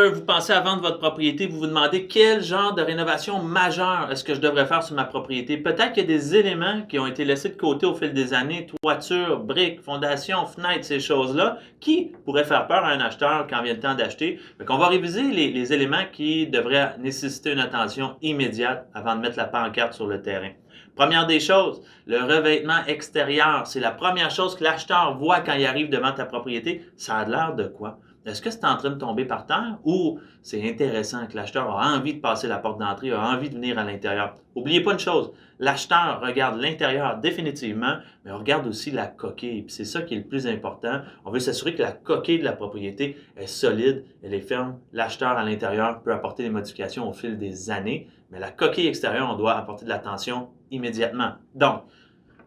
toiture, vous pensez à vendre votre propriété, vous vous demandez quel genre de rénovation majeure est-ce que je devrais faire sur ma propriété. Peut-être qu'il y a des éléments qui ont été laissés de côté au fil des années, toiture, briques, fondation, fenêtres, ces choses-là, qui pourraient faire peur à un acheteur quand vient le temps d'acheter. Donc, on va réviser les éléments qui devraient nécessiter une attention immédiate avant de mettre la pancarte sur le terrain. Première des choses, le revêtement extérieur. C'est la première chose que l'acheteur voit quand il arrive devant ta propriété. Ça a l'air de quoi? Est-ce que c'est en train de tomber par terre ou c'est intéressant que l'acheteur a envie de passer la porte d'entrée, a envie de venir à l'intérieur? N'oubliez pas une chose, l'acheteur regarde l'intérieur définitivement, mais on regarde aussi la coquille. Puis c'est ça qui est le plus important. On veut s'assurer que la coquille de la propriété est solide, elle est ferme. L'acheteur à l'intérieur peut apporter des modifications au fil des années, mais la coquille extérieure, on doit apporter de l'attention immédiatement. Donc,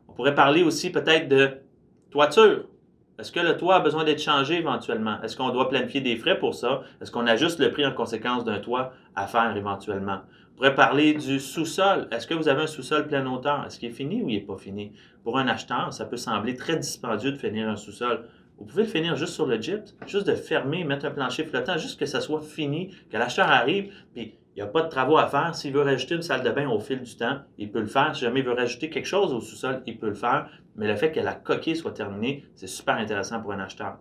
on pourrait parler aussi peut-être de toiture. Est-ce que le toit a besoin d'être changé éventuellement? Est-ce qu'on doit planifier des frais pour ça? Est-ce qu'on ajuste le prix en conséquence d'un toit à faire éventuellement? On pourrait parler du sous-sol. Est-ce que vous avez un sous-sol pleine hauteur? Est-ce qu'il est fini ou il n'est pas fini? Pour un acheteur, ça peut sembler très dispendieux de finir un sous-sol. Vous pouvez le finir juste sur le gyps, juste de fermer, mettre un plancher flottant, juste que ça soit fini, que l'acheteur arrive, puis il n'y a pas de travaux à faire. S'il veut rajouter une salle de bain au fil du temps, il peut le faire. Si jamais il veut rajouter quelque chose au sous-sol, il peut le faire. Mais le fait que la coquille soit terminée, c'est super intéressant pour un acheteur.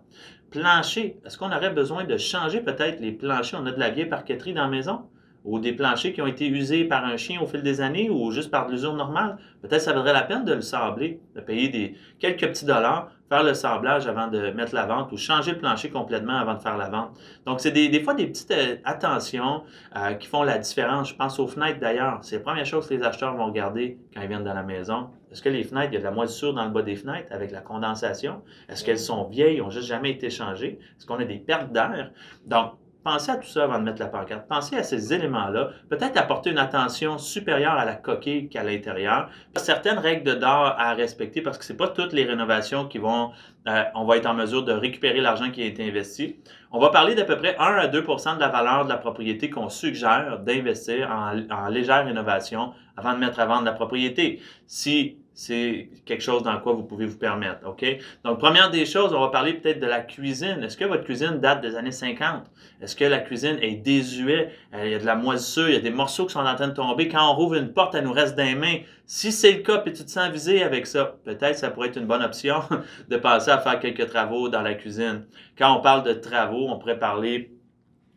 Plancher, est-ce qu'on aurait besoin de changer peut-être les planchers? On a de la vieille parqueterie dans la maison? Ou des planchers qui ont été usés par un chien au fil des années ou juste par de l'usure normale. Peut-être ça vaudrait la peine de le sabler, de payer quelques petits dollars, faire le sablage avant de mettre la vente ou changer le plancher complètement avant de faire la vente. Donc, c'est des fois des petites attentions qui font la différence. Je pense aux fenêtres d'ailleurs. C'est la première chose que les acheteurs vont regarder quand ils viennent dans la maison. Est-ce que les fenêtres, il y a de la moisissure dans le bas des fenêtres avec la condensation? Est-ce qu'elles sont vieilles, n'ont juste jamais été changées? Est-ce qu'on a des pertes d'air? Donc, pensez à tout ça avant de mettre la pancarte. Pensez à ces éléments-là. Peut-être apporter une attention supérieure à la coquille qu'à l'intérieur. Il y a certaines règles d'art à respecter parce que ce n'est pas toutes les rénovations qui vont, on va être en mesure de récupérer l'argent qui a été investi. On va parler d'à peu près 1 à 2 de la valeur de la propriété qu'on suggère d'investir en légère rénovation avant de mettre à vendre la propriété. Si c'est quelque chose dans quoi vous pouvez vous permettre, OK? Donc, première des choses, on va parler peut-être de la cuisine. Est-ce que votre cuisine date des années 50? Est-ce que la cuisine est désuète? Il y a de la moisissure, il y a des morceaux qui sont en train de tomber. Quand on rouvre une porte, elle nous reste dans les mains. Si c'est le cas et tu te sens visé avec ça, peut-être ça pourrait être une bonne option de passer à faire quelques travaux dans la cuisine. Quand on parle de travaux, on pourrait parler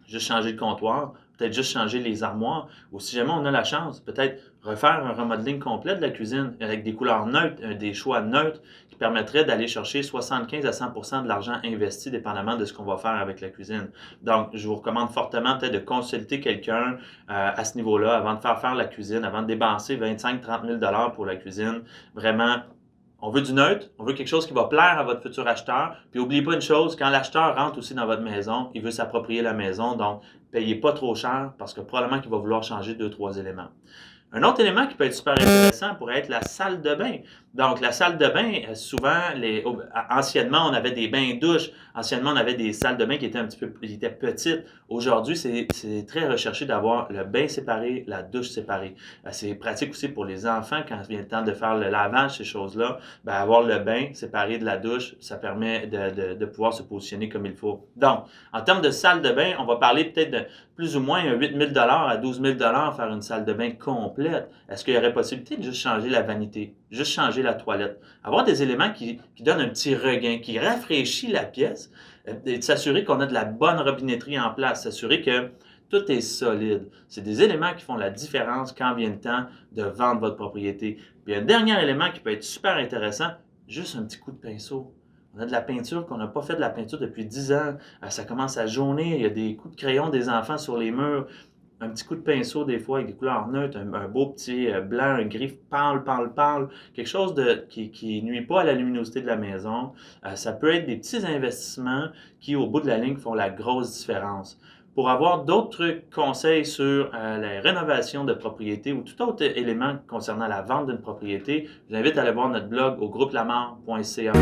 juste changer le comptoir, peut-être juste changer les armoires, ou si jamais on a la chance, peut-être refaire un remodeling complet de la cuisine avec des couleurs neutres, des choix neutres qui permettraient d'aller chercher 75 à 100 de l'argent investi dépendamment de ce qu'on va faire avec la cuisine. Donc, je vous recommande fortement peut-être de consulter quelqu'un à ce niveau-là avant de faire la cuisine, avant de dépenser 25-30 000 $ pour la cuisine. Vraiment, on veut du neutre, on veut quelque chose qui va plaire à votre futur acheteur. Puis n'oubliez pas une chose, quand l'acheteur rentre aussi dans votre maison, il veut s'approprier la maison, donc payez pas trop cher parce que probablement qu'il va vouloir changer 2-3 éléments. Un autre élément qui peut être super intéressant pourrait être la salle de bain. Donc, la salle de bain, souvent, anciennement, on avait des bains-douches. Anciennement, on avait des salles de bain qui étaient petites. Aujourd'hui, c'est très recherché d'avoir le bain séparé, la douche séparée. C'est pratique aussi pour les enfants quand vient le temps de faire le lavage, ces choses-là. Ben, avoir le bain séparé de la douche, ça permet de pouvoir se positionner comme il faut. Donc, en termes de salle de bain, on va parler peut-être de plus ou moins 8 000 $ à 12 000 $ faire une salle de bain complète. Est-ce qu'il y aurait possibilité de juste changer la vanité, juste changer la toilette, avoir des éléments qui donnent un petit regain, qui rafraîchit la pièce, et de s'assurer qu'on a de la bonne robinetterie en place, s'assurer que tout est solide. C'est des éléments qui font la différence quand vient le temps de vendre votre propriété. Puis un dernier élément qui peut être super intéressant, juste un petit coup de pinceau. On a de la peinture qu'on n'a pas fait de la peinture depuis 10 ans. Ça commence à jaunir, il y a des coups de crayon des enfants sur les murs. Un petit coup de pinceau des fois avec des couleurs neutres, un beau petit blanc, un gris pâle, quelque chose qui nuit pas à la luminosité de la maison. Ça peut être des petits investissements qui, au bout de la ligne, font la grosse différence. Pour avoir d'autres conseils sur la rénovation de propriété ou tout autre élément concernant la vente d'une propriété, je vous invite à aller voir notre blog au groupelamar.ca.